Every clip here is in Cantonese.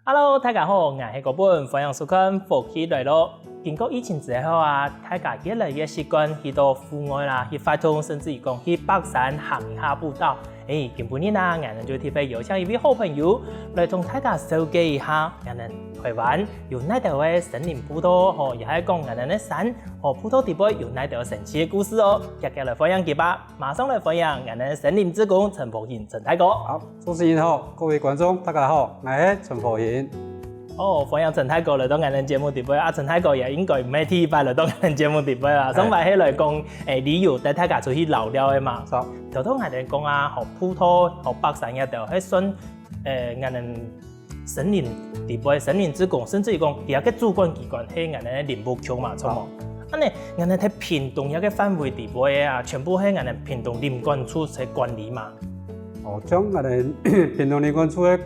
Hello， 大家好，我是国本，欢迎收看《福氣來咯》。經過疫情之後啊，大家越來越習慣去到戶外啦，去發通，甚至於講去北山行一下步道。今日啊，我哋就特別邀請一位好朋友來同大家紹介一下，我哋台灣有哪條嘅森林步道，也係講我哋嘅山和步道地背有哪條神奇嘅故事哦。接下來歡迎佢吧，馬上來歡迎我哋森林志工陳博賢陳大哥。好，主持人好，各位觀眾大家好，我係陳博賢。歡迎陳大哥來到我哋節目地背，陳大哥也應該唔係第一擺來到我哋節目地背啦。上擺係來講旅遊帶大家出去聊聊嘅嘛。好，頭頭我哋講啊，學普陀、學北山一條係算我哋森林地背、森林志工，甚至於講第一個主管機關係我哋林務局嘛，錯冇？安尼我哋喺屏東一個範圍地背啊，全部係我哋屏東林管處在管理嘛。將我哋屏東林管處嘅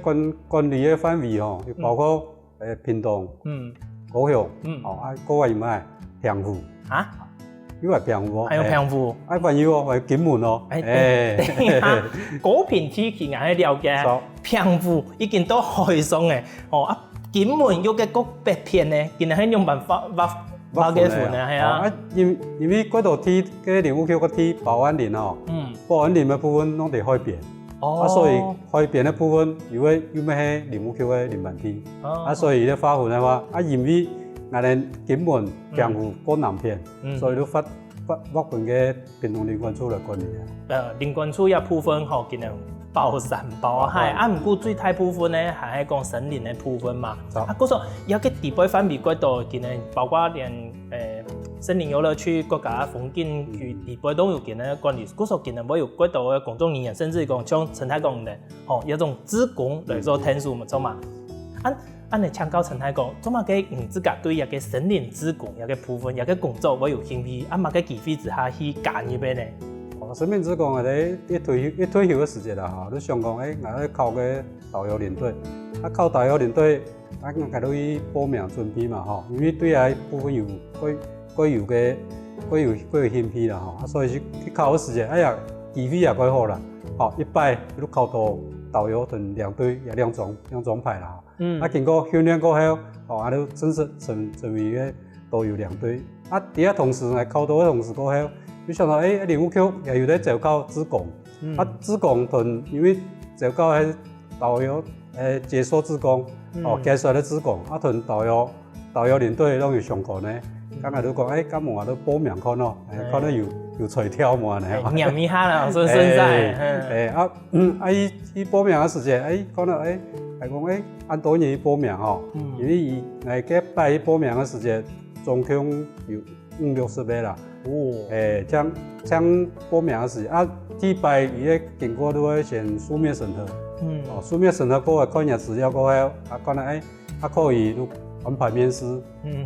管理嘅範圍吼，包括屏東、高雄、嗰個係咩？澎湖啊？因為澎湖還有澎湖，還有係金門哦。等一下，嗰片地區我係了解，澎湖已經到海上嘅，金門有個嗰北片咧，竟然係用辦法挖嘅船咧，係啊。因為嗰度啲嘅林務局個啲保安林哦，保安林嘅部分攏喺海邊。所以海邊嘅部分，如果要咩係林務局嘅林辦地，所以咧發展嘅話，因為我哋金門、澎湖過南片，所以都發本嘅屏東林管處來管理啊。林管處一部分吼，竟然包山包海，唔過最大部分咧係講森林嘅部分嘛。嗰時候有個地背範圍嗰度，竟然包括連森林遊樂區、國家風景區地背都有見咧管理。嗰時候竟然冇有嗰度嘅工作人員，甚至講像陳太講嘅，有種志工來做聽數嘛，做嘛。按你請教陳太講，做乜嘅自家對一個森林志工一個部分一個工作我有興趣，乜嘅機會之下去揀入邊呢？森林志工我哋一退休嘅時節啦，嚇，都想講我哋考個導遊領隊，考導遊領隊，我哋都去報名準備嘛，嚇，因為對啊部分有各有興趣啦，嚇，所以去考嘅時節，機會也幾好啦，嚇，一擺都考到導遊同領隊也兩種牌啦，經過訓練過後，我都正式成為個導遊領隊，第二同時我考到嘅同時過後。就想到林務局也有咧招考志工，志工同因為招考係導遊解說志工，介紹咧志工，同導遊領隊攏有相關咧。咁我都講咁我都報名看咯，看到有才挑嘛咧。驗一下啦，說實在。伊報名嘅時節，看到係講按多年報名吼，因為伊個擺報名嘅時節，總共有50-60位啦。將報名嘅時，第一擺伊咧經過都會先書面審核，書面審核過後看下資料過後，看到可以都安排面試，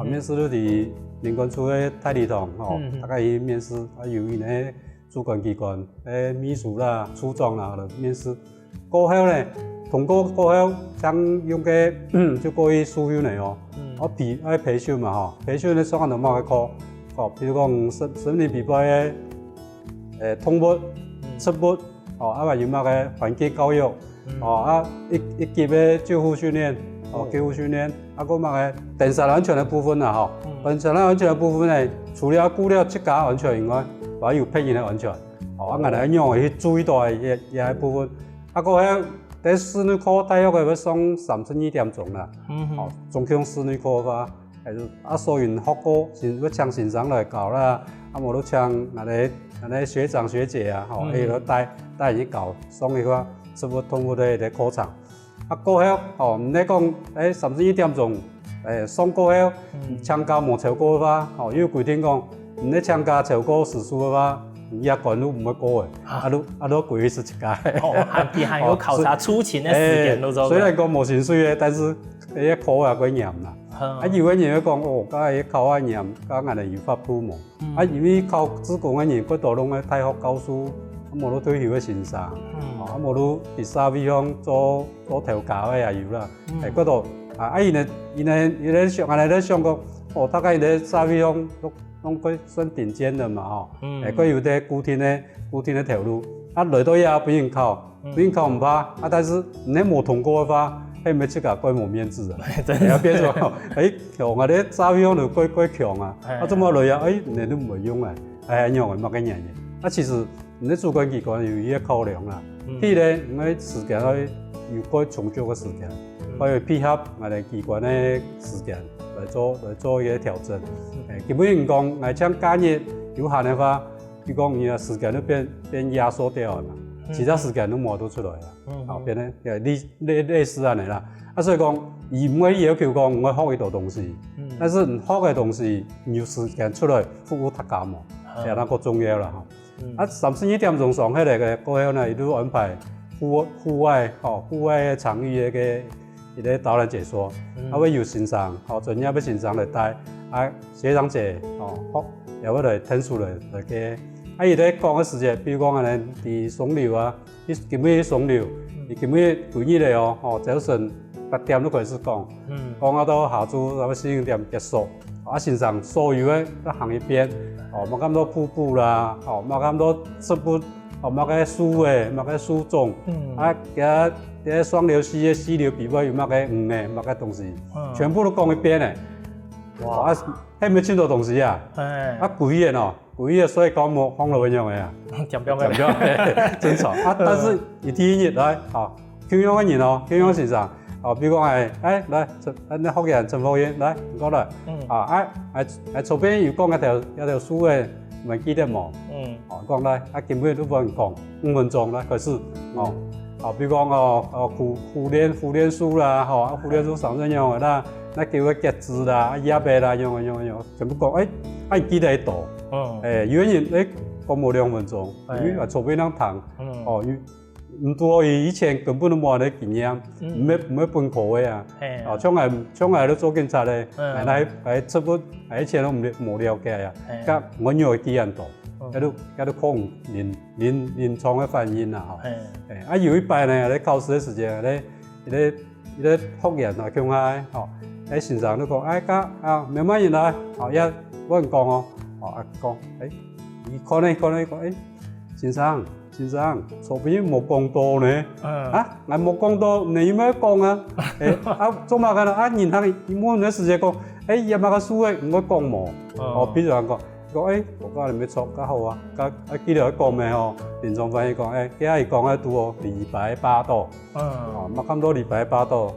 面試都喺林管處嘅太禮堂，大概去面試，由伊咧主管機關秘書啦、處長啦嚟面試，過後咧通過過後，將用嘅就過去書院嚟哦，培訓嘛，培訓咧上下就某個課。比如講森林地背嘅通物、植物，或有乜嘅環境教育，一級嘅救護訓練，救護訓練，個乜嘅電線安全嘅部分啊，電線安全嘅部分咧，除了顧了自家安全以外，還有別人嘅安全，我哋用去注意到嘅一部分，過後喺室內課大約要上32點鐘啦，總共室內課吧。所以學過，要請先生來教啦，冇都請我哋學長學姐啊，都帶人去教，上去個植物動物嘅課程。過後，唔係講31點鐘，上過後，請假冇超過嘅話，因為規定講，唔係請假超過時數嘅話，也管都唔會過嘅，都貴是一家。還有考察出勤嘅時間都做。雖然講冇薪水嘅，但是啲課也幾嚴啦。有個人講佢考下嚴，加我哋有法部門。因為考志工嘅人，佢都攏喺大學教書，冇都退休嘅先生，冇都喺沙尾鄉做調教嘅也有啦。嗰度伊咧上我哋咧上過，大概咧沙尾鄉攏佢算頂尖的嘛，佢有啲固定嘅條路，來到也不用考唔怕，但是你冇通過嘅話。迄要即个规模面子啊，真的变做强啊！咧早用就过强啊，怎么落啊？你都袂用啊，用的冇个样嘢。其实你主管机关有伊个考量啦，譬如咧，我时间可以有过充足嘅时间，可以配合我哋机关嘅时间来做一个调整。基本上讲，我将假日有限的话，就讲伊个时间都变压缩掉了嘛，其他时间都磨得出来啦，变咧类似安尼啦。所以讲，伊唔会要求讲我学一道东西，但是你学嘅东西有时间出来服务大家嘛，係那個重要啦吼。3、4點鐘上起嚟嘅過後呢，伊都安排户外嘅場域一個導覽解說，會有先生專業嘅先生來帶，學長姐又會來聽書來嘅。伊咧講嘅時節，比如講安尼佇松柳啊，伊今日松柳，伊今日幾日咧早晨8點都開始講，講到下晝差不多4點結束。先生所有嘅都行一遍，冇咁多瀑布啦，冇咁多植物，冇個樹嘅，冇個樹種，啲雙流溪嘅溪流比較有冇個魚嘅，冇個東西，全部都講一遍嘅。哇！係咪真多東西啊？貴嘅所以講冇講落去樣嘅啊，正常。但是一啲日來，教養嘅人教養先生。比如講來，你福建陳福元來，唔該來。左邊有講一條樹嘅，唔記得冇？講來，根本都冇人講，5分鐘來開始。比如講虎蓮樹啦，虎蓮樹上陣樣嘅啦，那叫個桔子啦，葉貝啦，樣，全部講，記得喺度。有人講冇2分鐘，因為左邊兩堂，唔多以前根本都冇人經驗，唔會本科嘅啊。從來都做警察咧，係出不以前都冇了解啊。咁我有經驗多，有啲講臨床嘅反應啊。有一擺呢，喺考試嘅時間咧，啲學員啊，強下，喺先生都講，明乜嘢來？我人講講，你可能講，先生，左邊冇講到呢？我冇講到，你有咩講啊？做乜嘅啦？然後你冇呢時間講，有乜個書嘅唔會講冇？比如講，我講你咩錯較好啊？記得講咩臨床反應講，今日講喺度280度，乜咁多280度，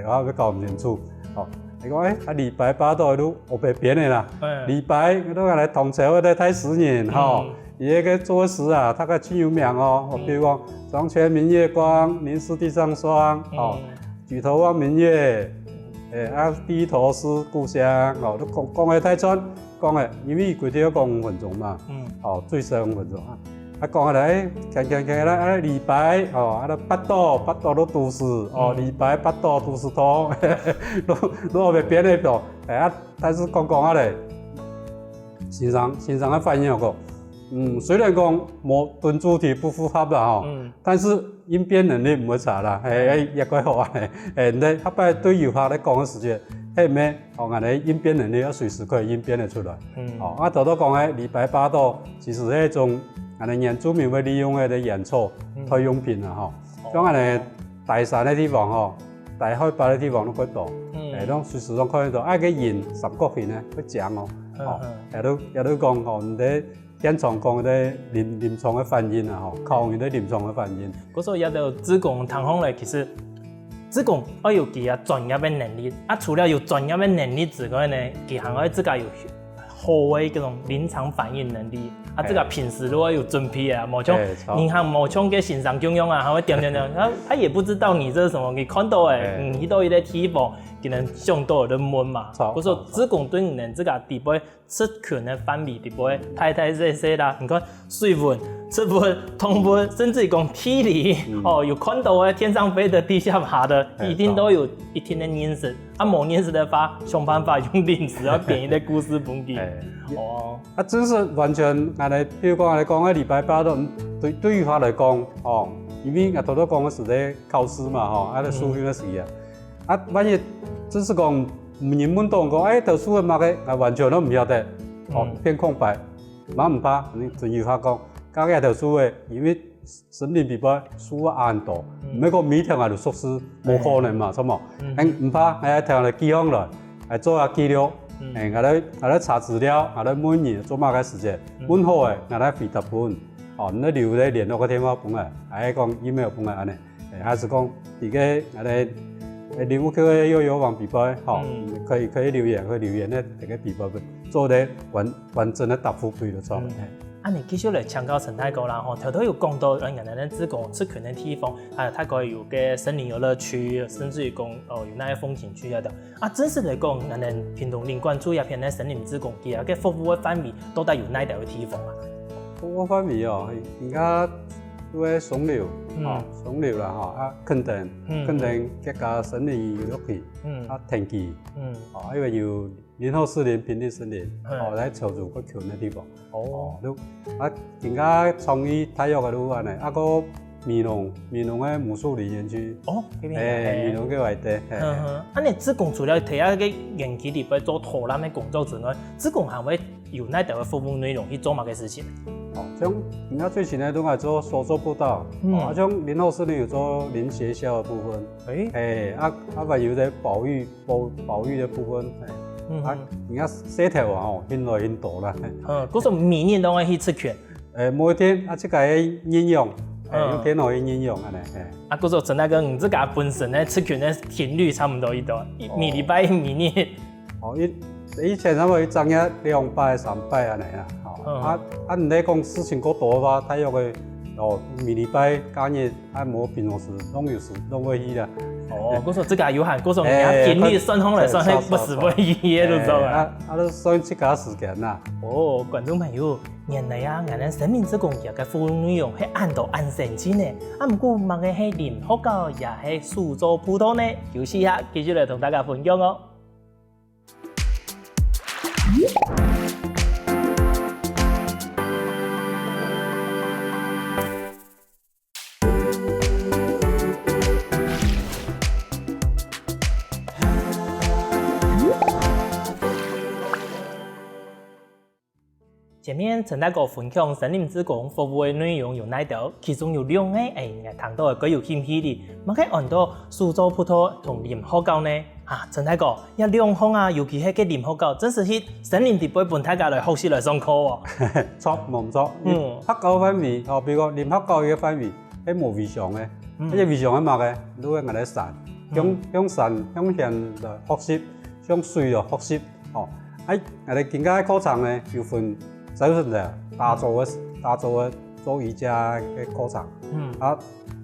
我搞唔清楚。你講280度都我被變嘅啦，200都係嚟同潮嘅睇10年伊個做事啊，他個真有名比如講雙泉明月光，凝視地上霜，舉頭望明月，低頭思故鄉，都講嘅太長，講嘅，因為佢哋要講5分鐘嘛，最少5分鐘講嘅嚟，啦200，8度都都市，200度都市通，都被變嚟咗，但是講下嚟，先生嘅反應個。雖然講冇跟主題不符合啦但是應變能力唔會差啦，一個好啊，你後擺對遊客嚟講嘅時間，係咩？我哋應變能力要隨時可以應變得出來。頭講280度，其實係一種我哋原住民會利用嘅煙草推用品啊，像我哋大山嘅地方大海拔嘅地方都可以到，都隨時都可以到，個煙三角形咧會講有都講唔得。現場講啲臨床嘅反應啊，考驗啲臨床嘅反應。嗰時候有到志工談方咧，其實志工要有佢專業嘅能力，除了有專業嘅能力之外呢，佢還要自己有好嘅嗰種臨場反應能力。自己平時如果有準備啊，冇像銀行冇像嘅先生咁樣啊，還會點，他也不知道你這是什麼，你看到你到一個地方，佢能想到的問嘛。嗰時候志工對你這個地位出權嘅範圍地位太細啦。你看水分、吃分、通分，甚至講體力，有看到嘅天上飛的、地下爬的，一定都有一定的認識。冇認識的話，想辦法用臨時要變一個故事本體。真是完全，譬如講我哋講嘅280度，對於佢嚟講，因為我頭先講嘅是咧考試嘛，數學嘅事啊。萬一真是講唔認問到講，讀書嘅乜嘅，完全都唔曉得，一片空白，唔怕，你仲要佢講，教嘅讀書嘅，因為森林比包树啊安多，唔要讲每天啊就硕士，无可能嘛，错冇？唔怕，哎，听来记录来，哎做下记录，哎，我来查资料，我来每年做嘛个时间，问好诶，我来回答本，哦，你留咧联络个电话本来，哎讲 email 本来安尼，哎，还是讲伫个我来。你屋企嘅悠悠网比包，吼，可以留言，咧一个比包做咧完整的答复俾就错。你继续来强调生态沟啦，吼，头头有讲到人哋自贡出群的地方，还有泰国有个森林游乐区，甚至于讲有那些风景区啊的。真实来讲，人哋平常林关注一片咧森林自贡区啊，个服务的范围到底有哪一条地方啊？服务范围哦，而家都喺松柳，松柳啦，吼，垦丁加加森林游乐区，田基，因为有林后森林、平地森林，来朝住个群的地方。都而家创意体育嘅都安尼，个美浓嘅木树林园区，美浓嘅外地。你自贡除了提下个园区里边做拖篮的工作之外，自贡还会有哪条服务内容去做乜嘅事情？像而家最近咧都係做手作步道，像林后森林有做林学校嘅部分，還有啲保育嘅部分，而家細條啊，現來現大啦。嗰種每年都會去出拳。每天即個應用，用電腦去應用安尼。嗰種真係跟你自家本身咧出拳嘅頻率差唔多一度，每禮拜每年。以前差唔多一整日2擺3擺安尼啦。你講事情過多嘅話，體育嘅每禮拜假日冇平常時攏會去啦。嗰種自家有限，嗰種頻率算起來算係不是不一嘅，都知道都算自家時間啦。觀眾朋友，原來我哋森林自貢區嘅服務內容係按到按成績呢，不過乜嘅係林學校，也係蘇州普通呢。休息一下，繼續嚟同大家分享哦。前面陈大哥分享森林自贡服務嘅內容有哪條？其中有兩個談到嘅佢有興趣的，乜嘅按到蘇州普陀同林學校呢？陳大哥，一兩項尤其係個林學校，真是去森林地背本大家來學習來上課喎。錯冇錯，學校範圍，比如講林學校嘅範圍係冇異常嘅，一異常係乜嘅？都係我哋山，向山向向來學習，向水來學習。我哋更加課程呢要分。首先就打造嘅做瑜伽嘅課程，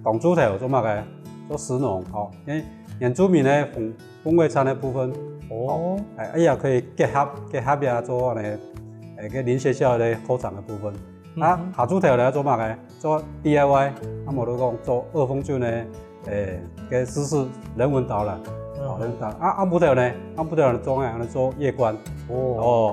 當主題做乜嘅？做食農，因為原住民咧風味餐嘅部分，也可以結合呀做咧個林學校嘅課程嘅部分。下主題咧做乜嘅？做 DIY，冇都講做二峰圳嘅嘅知識人文導覽。安布條呢做咩？做夜觀。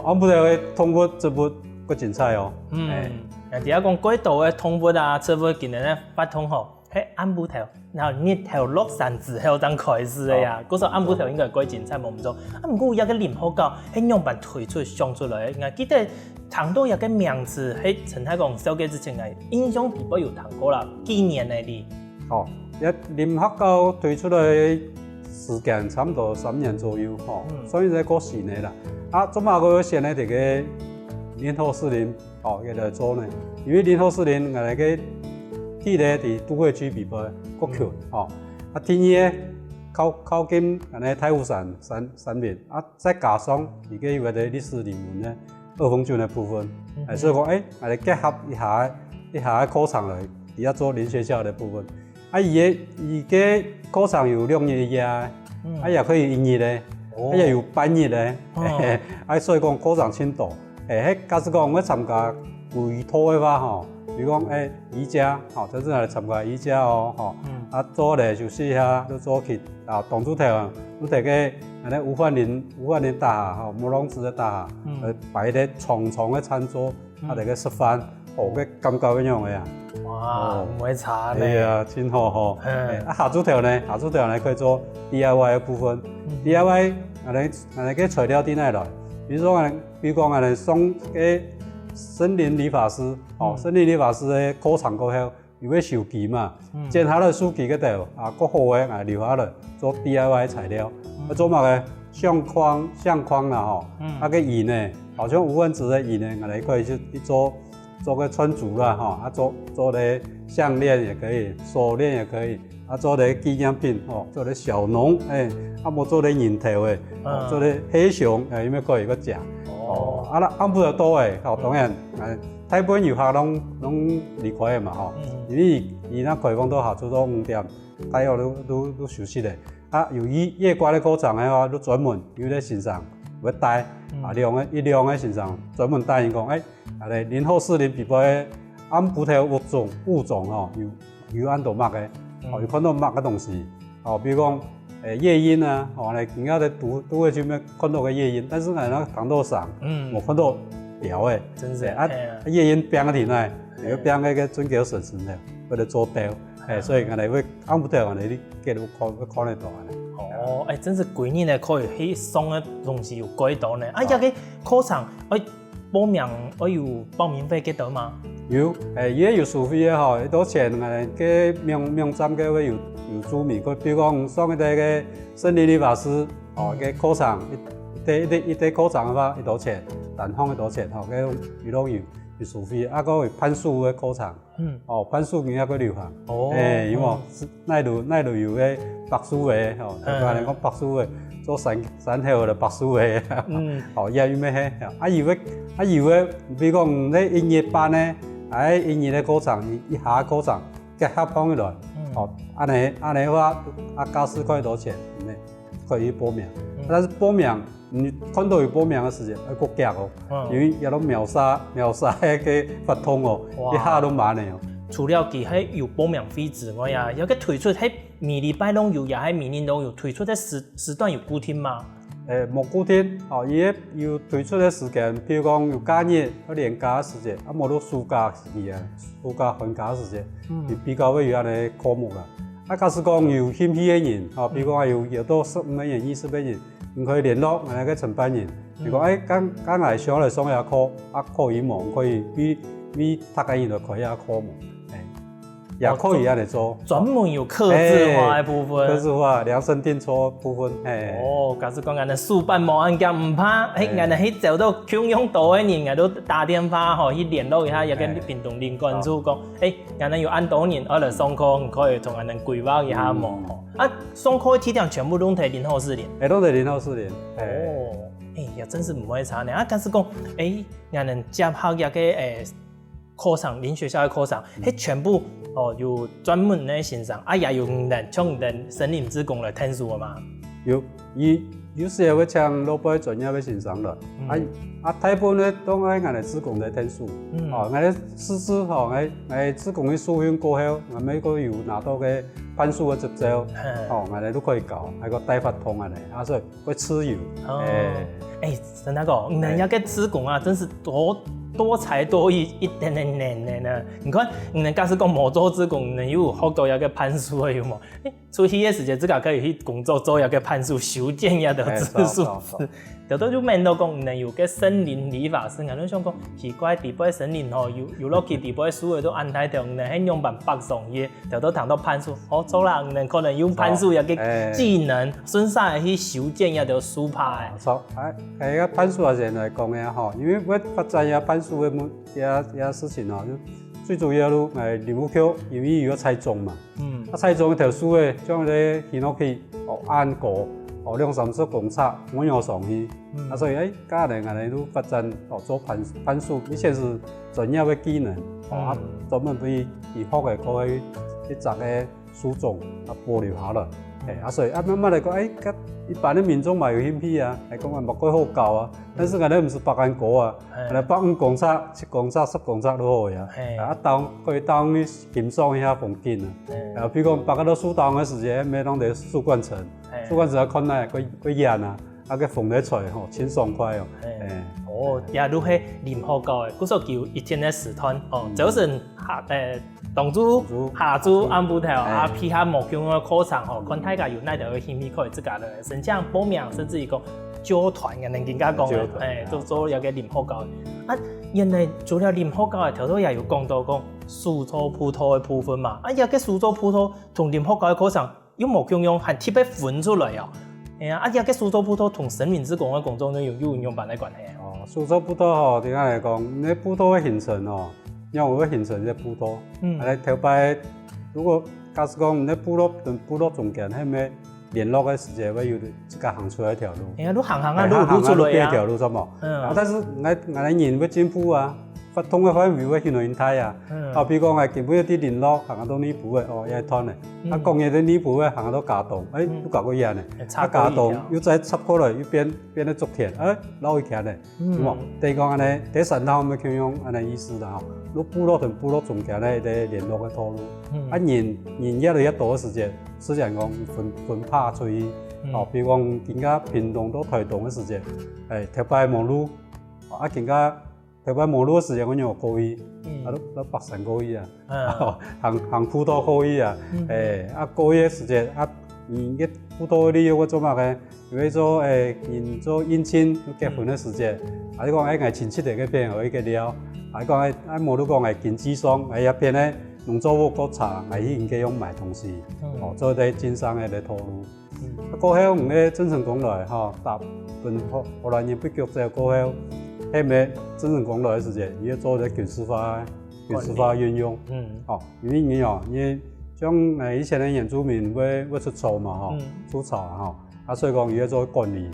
安布條嘅通過這部。個精彩哦！人哋講軌道嘅通物啊，車物今日咧發通吼，喺安布條，然後日頭落山之後當開始嘅呀。嗰時候安布條應該係幾精彩冇唔錯。不過有個林學校喺樣板推出上出來，我記得談到有個名詞喺陳太公小姐之前嘅印象比較有談過啦，幾年嚟啲。林學校推出來時間差唔多3年左右，所以係過4年啦。做乜個先嚟嘅？林後森林嘅來做呢，因為林後森林我哋嘅地咧喺都會區邊邊國橋，天野靠近我哋太湖山面，再加上而家有個歷史人文咧二峰圳嘅部分，所以講我哋結合一下課程嚟，而家做林學校嘅部分，而家課程有2日嘅，也可以1日咧，也有半日咧，所以講課程真多。假使講我參加委託嘅話，比如講瑜伽，真正嚟參加瑜伽做嚟休息下，都做去當主題都提嘅，吳煥林大廈，木榔子嘅大廈，擺啲長嘅餐桌，嚟嘅食飯，嘅感覺咁樣嘅呀。哇，唔會差咧。係啊，真好下主題呢可以做 DIY 嘅部分 ，DIY 我哋嘅材料啲嚟來。比如講我哋送給森林理髮師，森林理髮師嘅課程過後，又要收期嘛，剪下来收期个条，啊，搁好诶，啊留下来做 DIY 材料，做嘛个相框啦吼，啊个银诶，好像5分子诶银诶，我哋可以去做个穿珠啦吼，啊做咧项链也可以，手链也可以，啊做咧纪念品吼，做咧小农啊无做咧银头诶，做咧黑熊因为可以个食。啊啦，安不得多诶，吼当然，台北游客拢离开诶嘛吼，因为伊那开放到下晝到5點，大家都休息咧。啊，由于夜观咧课程诶话，都专门有咧欣赏要带，啊量诶欣赏专门带因讲，林后士林比杯按不同物种吼，有按度墨诶，有看到墨嘅东西，比如讲夜莺啊，嚟而家咧都會去咩看到個夜莺，但是喺那糖豆上，冇看到條誒，真是夜莺編嘅田內，要編嗰個準叫筍筍條，為咗做條，所以我哋會按不同我哋啲記錄看得到嘅。真是幾年咧可以去送嘅東西有幾多呢？啊，有個課程報名有報名費幾多嘛？有，伊有收費嘅吼，多錢誒，個名站嘅會有注明，比如講上一個森林理髮師，個課程一啲課程嘅話，多錢，南方嘅多錢，個娛樂有收費，啊個攀樹嘅課程，攀樹而家個流行，因為奈路有個白樹嘅，台灣講白樹嘅。做山後的白樹嘅，也有咩嘅，有嘅，比如講咧音樂班咧，音樂嘅課程，一下課程結合放起來，安尼話教師可以多錢，可以報名，但是報名你看到有報名嘅時間，要過夾因為有種秒殺嘅發通一下都慢嘅。除了佢喺有報名費之外啊，有個推出喺每禮拜都有，也喺每年都有推出嘅時段有固定嗎？冇固定，伊有推出嘅時間，譬如講有假日、年假嘅時間，冇到暑假時啊，暑假寒假嘅時間，比較會有安尼科目啦。假使講有興趣嘅人，譬如講有到15個人、20個人，你可以聯絡我哋個承辦人，如果剛來想嚟上下課，可以冇可以比讀緊人就開下科目。也可以安尼做，專門有客製化的部分，客製化量身定做部分。假使講我哋書辦冇案件唔怕，我哋去找到強用到嘅人，我哋打電話去聯絡一下，也跟屏東林關注講，我哋有按多人我嚟上課，可以同我哋規劃一下冇。上課嘅地點全部都喺林後士林，都喺林後士林。也真是唔會差呢。假使講，我哋結合一個課程，林學校嘅課程，全部。有專門嘅欣賞，也有人像人森林志工來聽書嘛？有時會請老輩專業嘅欣賞啦。大部分咧都係我哋志工來聽書。我哋師資我哋志工嘅書院過後，我哋個有拿到嘅攀樹嘅執照，我哋都可以教，係個帶發通啊嚟，所以會持有。真係個，人家嘅志工啊，真是多才多藝一點點人呢。你看，假使講冇做志工，有好多一個攀樹嘅有冇？出去嘅時間，自家可以去工作做一個攀樹修剪一個植樹師。就都就問到講，有個森林理髮師，我都想講奇怪，地北森林有落去地北樹嘅都安排到，喺用辦北上嘢，就都談到攀樹，做啦，可能用攀樹一個技能，順勢去修剪一條樹派。錯，個攀樹嘅人嚟講嘅嗬，因為我發展嘅攀樹嘅嘢事情哦，最主要都係林務局，因為有採種嘛，採種一條樹嘅，將佢牽落去按過。2-3公尺，我要上去，所以家人我哋都發展做攀樹，以前是專業嘅技能，專門對以後嘅可以一摘嘅樹種保留下來，所以慢慢嚟講，一般的民眾嘛有興趣啊，係講冇幾好教啊，但是我哋唔是百萬個啊，我哋8-5公尺、7公尺、10公尺都可以啊，可以當去欣賞一下風景啊，譬如講擺到樹檔嘅時間，咩當地樹冠層。樹冠層看來佢熱啊，個風咧吹吼，清爽快哦。也都係林後教嘅，嗰時候叫一天嘅時段早晨東珠、下珠、安布條皮下木匠嘅課程看大家有哪條嘅興趣可以自家嚟申請報名，甚至於講組團嘅人更加講都做有個林後教。原来除了林福教的头头也有讲到讲苏州葡萄的部分嘛，啊，个苏州葡萄同林福教的课程有冇共用，还特别分出来哦。哎呀，个苏州葡萄同神明之宫的工作呢有运用办的关系。哦，苏州葡萄吼，点解来讲？那葡萄的形成哦，因为会形成这葡萄。啊，头摆如果假使讲那葡萄跟葡萄中间迄咩联络的时间，会有一家行出来一条路。哎呀，路行啊，路出来啊，一条路，怎么？但是我人要进步啊。通过范围会形成态啊，比如讲基本一啲联络行到呢步嘅，哦，一团嘅，工业啲呢步嘅行到架洞，都搞过嘢呢，架洞又再插过来，又变得足田，捞一起嚟，咁第二讲安尼，第三套咪形容安尼意思啦，嗬，部落同部落中间咧啲联络嘅道路，人越嚟越多嘅时间，虽然讲分派出去，比如讲更加屏东到台东嘅时间，特别忙碌，更加。特别忙碌的时间，我有高一，都北山高一啊，行葡萄高一啊，高一的时间个葡萄里我做乜嘅？因为做做姻亲结婚的时间，你讲我亲戚哋嗰边可以嘅了，你讲冇都讲经济上一边咧农作物国茶，去应该用买东西，做啲经商嘅嚟套路。过后我哋真正讲来，大本荷兰人不脚就过后。迄咩真正讲落的时间，伊要做啲军事化运用，因为你像以前的原住民要出草嘛，出草啊，所以讲伊要做管理，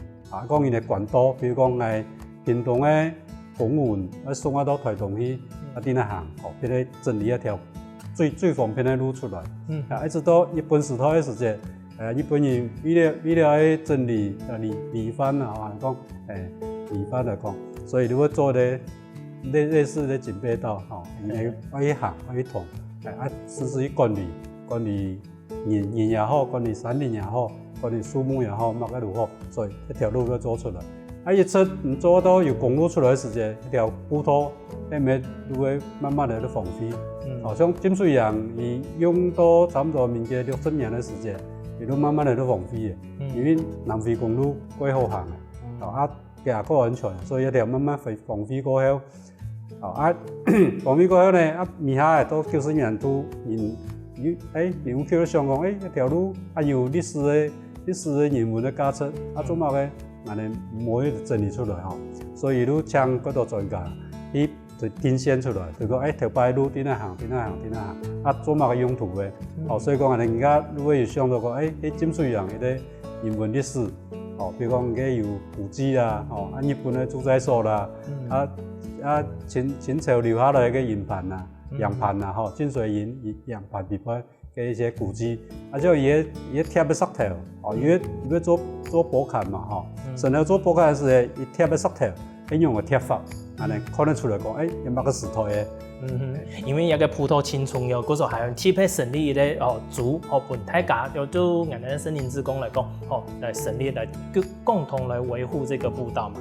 讲伊的管道，比如讲屏东的公园，送到台东去，点样行，变咧整理一条最方便的路出来，一直到日本时代的时间，日本人为了整理理番啊，讲理番来讲。所以如果做的类似的警备道，要去行，要去通，实时去管理人也好，管理山林也好，管理树木也好，乜嘅都好，所以一条路要做出来。一出唔做到有公路出来的时间，一条葡萄，咪路会慢慢的放飞。好像金水洋，伊用到差不多民国60年的时间，伊都慢慢的放飞嘅，因为南非公路过好行嘅，架个安全，所以一条慢慢放飞过后，放飞过后呢，米下都90年都人叫想讲，一条路有历史的人文的价值，做乜嘅，安尼冇去整理出来所以都请嗰度专家去定线出来，就讲条摆路点样行，做乜嘅用途嘅，所以讲人家如果有想到讲，金水洋嗰啲人文历史。比如讲，有古迹啦，日本的住宅所啦，清朝留下来嘅银盘啦、洋盘啦，金水银洋盘底部嘅一些古迹，就也贴喺石头，因为做博坎嘛，甚至做博坎时嘅，伊贴喺石头，佢用个贴法，安尼看得出来讲，有乜个石头嘅。因为一个葡萄青葱哟，嗰时候还有特别成立咧族本大家，就俺们森林之工来讲，来成立来共同来维护这个步道嘛。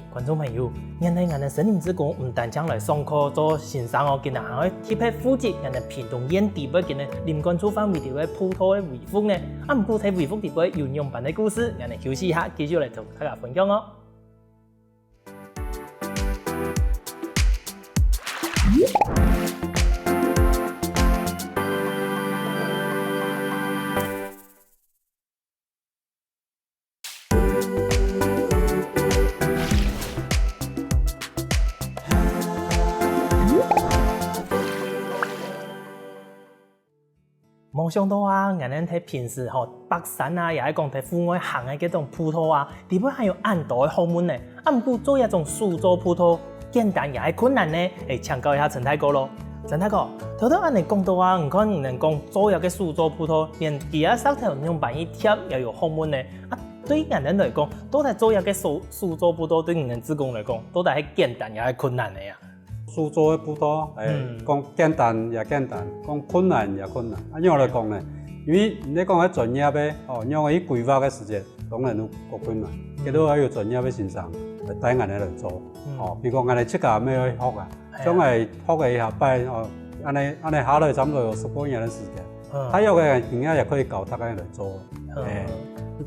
观众朋友，原来俺们森林之工唔单将来上课做欣赏今日还去特别负责俺们屏东烟地不今日林关处方面条嘅葡萄嘅回复呢，唔过睇回复条嘅运用版嘅故事，俺哋休息一下，继续来同大家分享哦。冇想到啊，俺哋睇平時北山啊，又係講睇戶外行嘅嗰種葡萄啊，點解還有咁多嘅學問呢？唔過做一種蘇州葡萄，簡單又係困難呢？請教一下陳大哥咯。陳大哥，頭先你講到啊，唔可能講做一個蘇州葡萄，連其他石頭用板一貼又有學問呢？對俺哋嚟講，到底做一個蘇州葡萄對我哋職工嚟講，到底係簡單又係困難嘅呀？蘇州的葡萄，講簡單也簡單，講困難也困難。因為我嚟講呢，因為你講喺專業嘅，因為佢規劃嘅時間，當然都好困難。佢都係要專業嘅先生嚟帶我哋嚟做。譬如講我哋出價咩去學啊，將係學嘅下擺，我哋下來差唔多有10多年嘅時間。他有嘅人而家也可以教他嘅嚟做。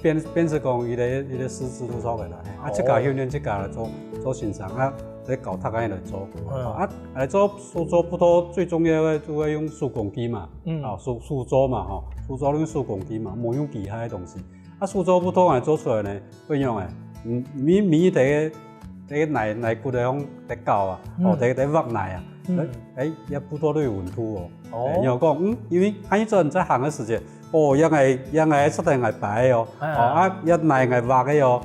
變成講佢哋師資都錯嘅啦。出價訓練出價嚟做先生在搞他安来做。来做苏州葡萄最重要的就要用手工机嘛，苏州嘛吼，苏州用手工机嘛，冇用其他的东西。苏州葡萄来做出来呢，不用诶，米第个奶骨的种在搞啊，第挖奶啊，一葡萄都有温度哦。然后讲因为喺陣在行嘅時間，一係出嚟係白嘅一奶係挖嘅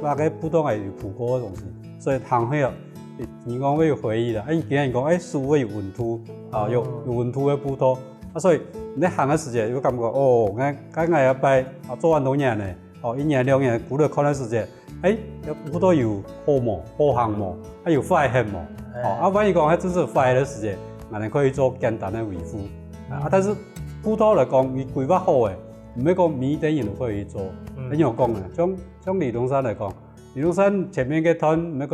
挖嘅葡萄係有葡萄嘅東西，所以行去你講會有回憶啦。既然講樹會有温度有温度嘅葡萄，所以你行嘅時間有感覺我一擺做完多年呢，1年2年過咗可能時間。葡萄有好毛、好行毛，有壞黑毛。萬一講只是壞的時間，我哋可以做簡單的維護。但是葡萄來講，伊規劃好嘅，唔係講每點人都可以做。你樣講嘅，像李東山來講，李東山前面嘅攤，唔係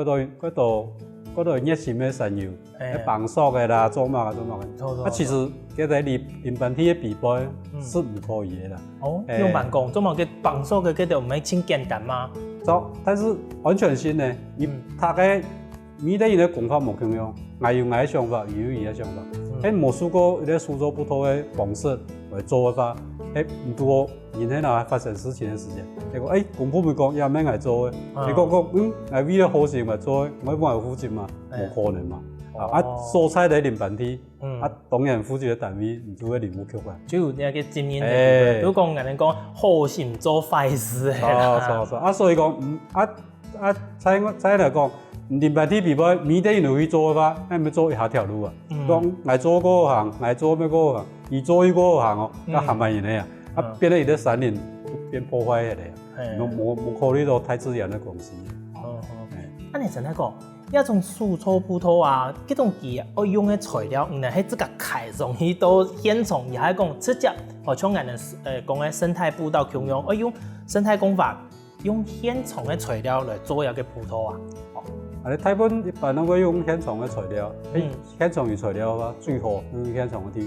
嗰度熱心嘅神油，綁索嘅啦，做乜嘅。其實佢哋林本體嘅比賽是唔可以嘅啦。用慢講，做乜嘅綁索嘅嗰度唔係真簡單嗎？但是完全性呢，他嘅每個人嘅講法冇同樣，我有我嘅想法，伊有伊嘅想法。冇試過啲蘇州葡萄嘅方式來做嘅話，唔多然後嗱發生事情嘅時間，你講公鋪咪講有咩嚟做嘅？你講我為咗好事咪做，我幫人負責嘛，冇可能嘛。蔬菜喺林本體，當然負責嘅單位唔做嘅林務局啊。就有啲嘅經驗，如果講人哋講好心做壞事嘅。所以講在嚟講，林本體比賽每個人都去做嘅話，咪做一下條路啊。講我做嗰個行，我做咩嗰個行，伊做伊嗰個行咁行埋人嚟啊，變咗伊啲山林變破壞嚟啊，冇考慮到大自然嘅關係。你真係講。一種蘇州葡萄啊，這種佢要用嘅材料，唔係喺自己開容易到現場，而係講直接，像人哋講嘅生態步道咁樣，用生態工法，用現場嘅材料來做一個葡萄啊。台灣一般都會用現場嘅材料，現場有材料嘅話，最好用現場嘅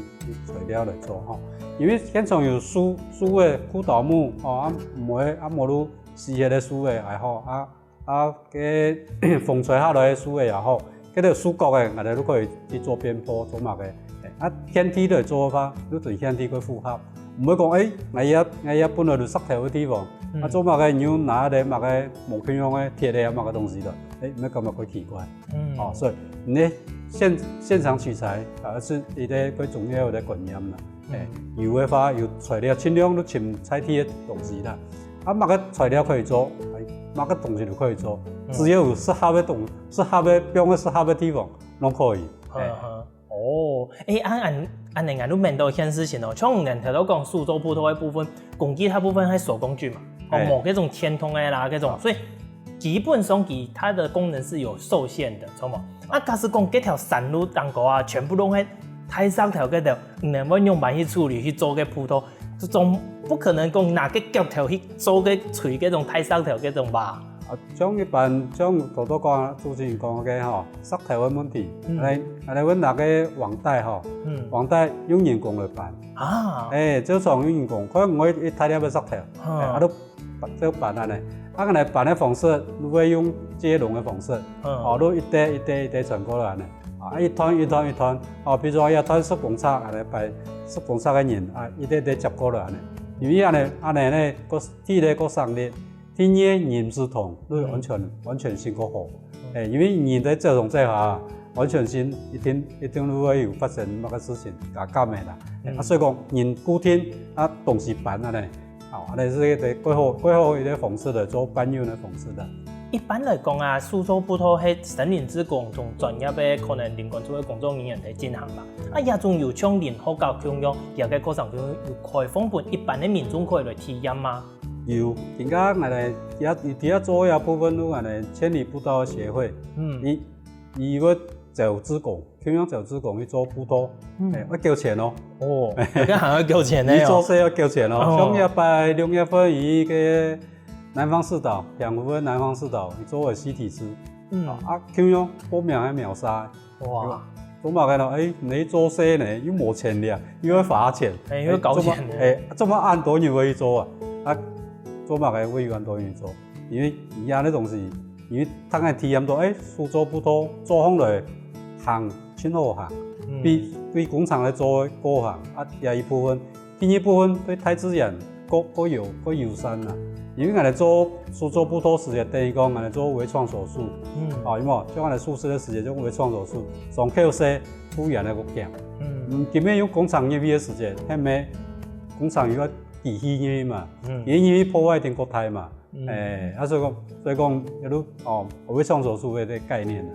材料來做吼，因為現場有樹嘅枯倒木，冇路時下嘅樹嘅還好嘅風吹下來嘅樹嘅也好，嗰啲樹角嘅，我哋都可以去做邊坡做乜嘅。天梯嚟做法，都對天梯佢符合，唔會講我一本來就石頭嘅地方，做乜嘅要拿啲乜嘅冇平樣嘅鐵嘅乜嘅東西的，唔係咁樣佢奇怪。所以你現場取材，是一個最重要嘅觀念啦。有嘅話有材料，盡量都尋採鐵嘅東西啦。乜嘅材料可以做？乜個東西都可以做，只要有適合的適合的地方，都可以。按你都明到一件事情哦，像我哋頭先講蘇州葡萄嘅部分，工藝它部分係手工具嘛，冇嗰種天通嘅啦，嗰種，所以基本上它的功能是有受限的，錯冇？假使講嗰條山路當個啊，全部都係太上條嗰條，唔能夠用慢去處理去做嘅葡萄。總不可能講拿個腳頭去做個錘嗰種太石頭嗰種吧？將一般將多多講主持人講嘅吼，石頭嘅問題，我哋拿個網帶吼，網帶用人工來辦就從用人工，可能我一大粒嘅石頭，都就辦安尼，我哋辦嘅方式，如果用接龍嘅方式，都一袋傳過來安尼。一團，比如說一團10公尺，嚟擺10公尺嘅人，一袋接過來安尼。因為安尼咧，個體咧個生理，天熱人唔同，都完全性個好。因為人在這種之下，完全性一定都會有發生乜個事情，減嘅啦。所以講人固定東西辦安尼，安尼是個最好一個方式嚟做辦用嘅方式啦。一般來講啊，蘇州葡萄係森林之工同專業嘅可能林管處嘅工作人員嚟進行嘛。也仲有像林學教咁樣，有嘅過程中有開放俾一般嘅民眾可以來體驗嗎？有，而家我哋而做一部分都我哋千里步道協會，伊個走志工，咁樣走志工去做葡萄，要交錢咯。而家還要交錢呢？你做事要交錢咯。像一擺2月份伊個南方四島，兩湖嘅南方四島，伊做個實體書，咁樣報名係秒殺。哇！做乜嘅咯？你做事呢又冇錢嘅，又要罰錢，又要交錢嘅。做乜按多人去做啊？做乜嘅會按多人做？因為而家啲東西因为他个体验到，苏州葡萄做好来行真好行，比工厂来做的高行，也一部分，第二部分对大自然各友善啦。因为我哋做苏州葡萄时节，等于讲我哋做微创手术，有冇？像我哋术士的时节做微创手术，上口些敷衍的个减，今面有工厂入去的时节，系咪工厂有个地气入去嘛？因为破坏定国泰嘛，所以讲一路微创手术的概念啦。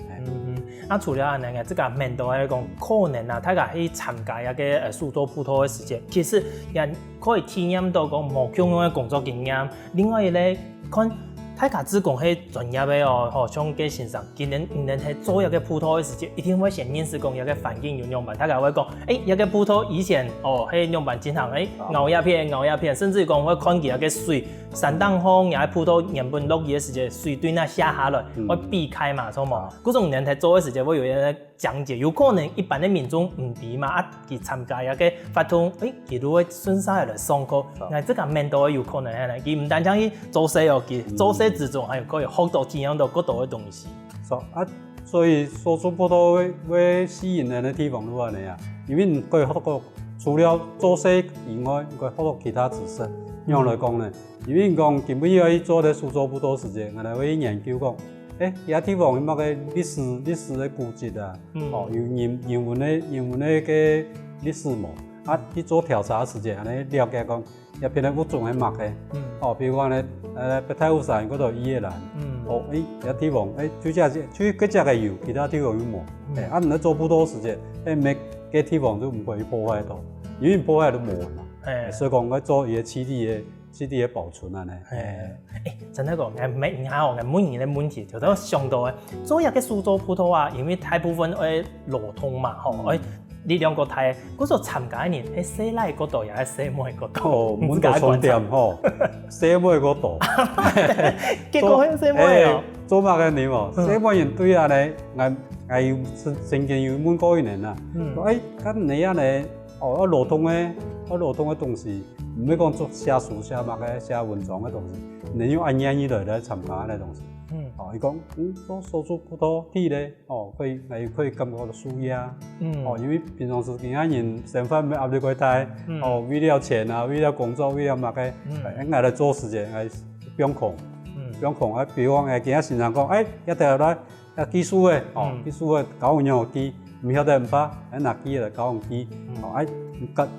除了安尼个，即个面对迄讲可能啊，大家去参加一个苏州葡萄的时节，其实也可以体验到讲无共用的工作经验。另外咧，看大家只讲迄专业的哦，像个先生，今年喺做一个葡萄的时节，一定会先认识讲一个环境有样板，大家会讲，一个葡萄以前迄样板真行，熬叶片，甚至讲我看见一个水。山当风也葡萄原本落雨的时节，水对那下下来，会避开嘛，错冇？嗰种人喺做的时节，我有人讲解，有可能一般的民众唔知嘛，去参加一个发通，佢都会顺晒来上课，这个面对有可能係佢唔单止去做事哦，佢做事之中还有可以学到体验到嗰度的东西。所以苏州葡萄会吸引人的地方都係你啊，因为你可以學到除了做事以外，你可以學到其他知識。用来讲呢，因为讲根本要去做咧苏州葡萄时节，我哋会研究讲，遐地方有乜个历史的古迹啊，有人文的个历史无，去做调查时节，安尼了解讲，遐边的物种系乜嘅，比如讲咧，北太湖山嗰度伊个兰，遐地方，就嗰只个有，其他地方有无，唔咧做葡萄时节，每个地方都唔可以破坏到，因为破坏都无嘛。所以讲，我做伊个基地的保存啊呢。真係講，你睇我每年嘅問題，就都想到嘅。做一個蘇州葡萄啊，因為大部分誒羅通嘛，你兩個睇，嗰時候參加年喺西內嗰度，又喺西門嗰度，唔解重點西門嗰度。結果喺西門哦。做乜嘅你喎？西門人對啊你，我要曾經要滿過一年啦。咁你啊你。羅通嘅東西，唔係講做寫書寫乜嘅寫文章嘅東西，你要按樣嚟參加嘅東西。伊講做蘇州葡萄體咧，可以感覺到舒壓。因為平常時其他人生活咪壓力過大，為了錢啊，為了工作，為了乜嘅，我嚟做事情，不用空。比如講，其他先生講，一條來技術嘅，技術嘅搞完樣機。唔曉得唔怕，拿機嚟搞用機，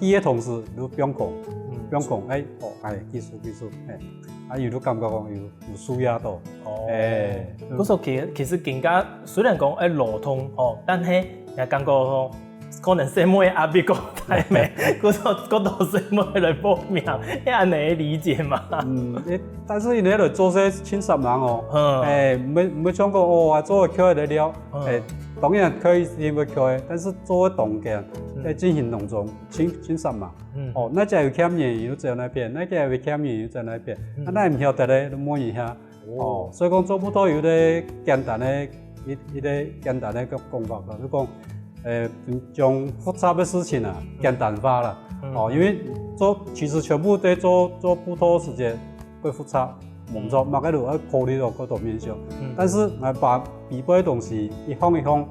機嘅同時都不用講，技術，有都感覺講有舒壓到。嗰時候其實更加雖然講羅通但係也感覺可能西門壓力過大咩，嗰度西門嚟報名，安尼理解嘛？但是你喺度做些千十萬唔會想講做個巧嚟了，當然可以因為巧，但是做個動件在進行當中千十萬，那家有欠人又在那邊，那家有欠人又在那邊，那唔曉得咧都摸一下，所以講做葡萄有啲簡單嘅個講法啦，就講。將複雜的事情啊簡單化了，因為其實全部都做葡萄時間會複雜，工作乜嘅都要考慮到嗰度面上，但是我把必備的東西一項，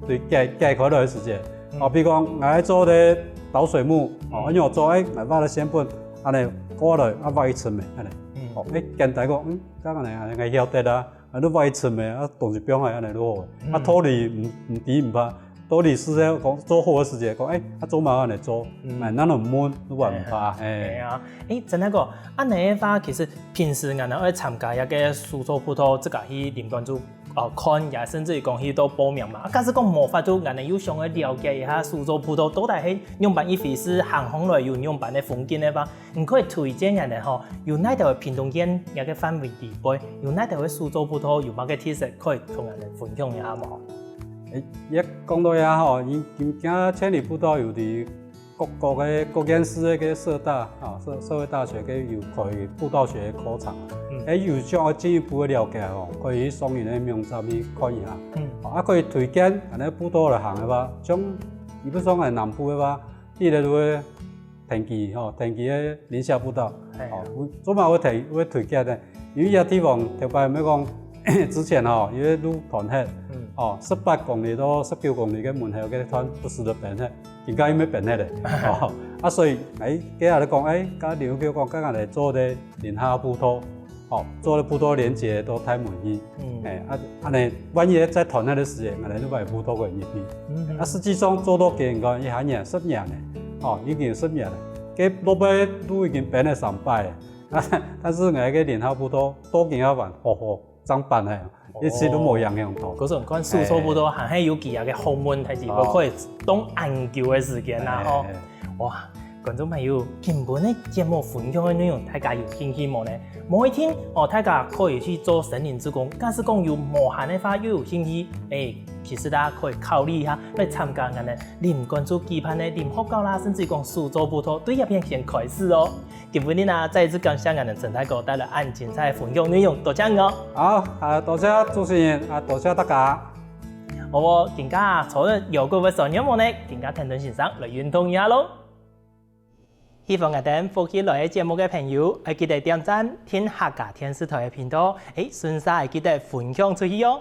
對解開來的時間，比如講我喺做啲倒水木，我要做我挖咗先本，安尼過來挖一層嘅，安尼，簡單講，咁安尼我曉得啦。都挖一層嘅，東西變係安尼都好。土地唔低唔怕，土地是咧講做好嘅時節，講做埋安尼做，咱就唔悶，都話唔怕。真係個安尼嘅話，其實平時我哋去參加一個蘇州葡萄，即個去林關注看也甚至於講去到報名嘛。假使講無法度，我哋要想去了解一下蘇州葡萄到底係樣板一回事，行行來有樣板嘅風景嘅話，唔可以推薦人哋吼，有哪條嘅屏東縣一個範圍地區，有哪條嘅蘇州葡萄有乜嘅特色，可以同人哋分享一下冇？一講到遐吼，今千里葡萄有啲各縣市嘅個社會大學嘅有開葡萄學課程，有想要進一步嘅了解吼，可以去雙園嘅網站去看一下，可以推薦安尼葡萄來行嘅話，像基本上係南部嘅話，啲咧都會田記嘅寧夏葡萄，做嘛會推薦咧？因為有地方特別咩講之前哦，因为路团黑，哦，18公里到19公里嘅门口嘅团不时就变黑，而家要咩变黑咧？哦，啊，所以今日咧讲，甲刘叫讲，今日嚟做咧林下步道，哦，做咧步道连接到太门去，安尼万一在团黑的时间，安尼都把步道给入去，啊，实际上做到几个，一下年10年咧，哦，已經10年啦，佢落尾都已經變咗3擺啦，但是我嘅林下步道多幾下辦，增辦係，一次都冇影響到。嗰種講數錯步道還係有幾下嘅學問，係是可以當研究嘅時間啦，吼，哇！觀眾朋友，根本咧節目分享嘅內容，大家有興趣冇呢？每一天大家可以去做森林志工。假使講有無限嘅話，又有興趣，其實大家可以考慮一下來參加我哋林關注期盼嘅林學校啦，甚至講數座步道，對一邊先開始哦。今日呢，再一次感謝我哋陳大哥帶來咁精彩分享內容，多謝你哦。好，多謝主持人，多謝大家。我更加坐咗有個位上音樂呢，更加聽到先生來運動一下咯。希望我哋福建來嘅節目嘅朋友，記得點讚天客家電視台嘅頻道，順勢記得分享出去哦。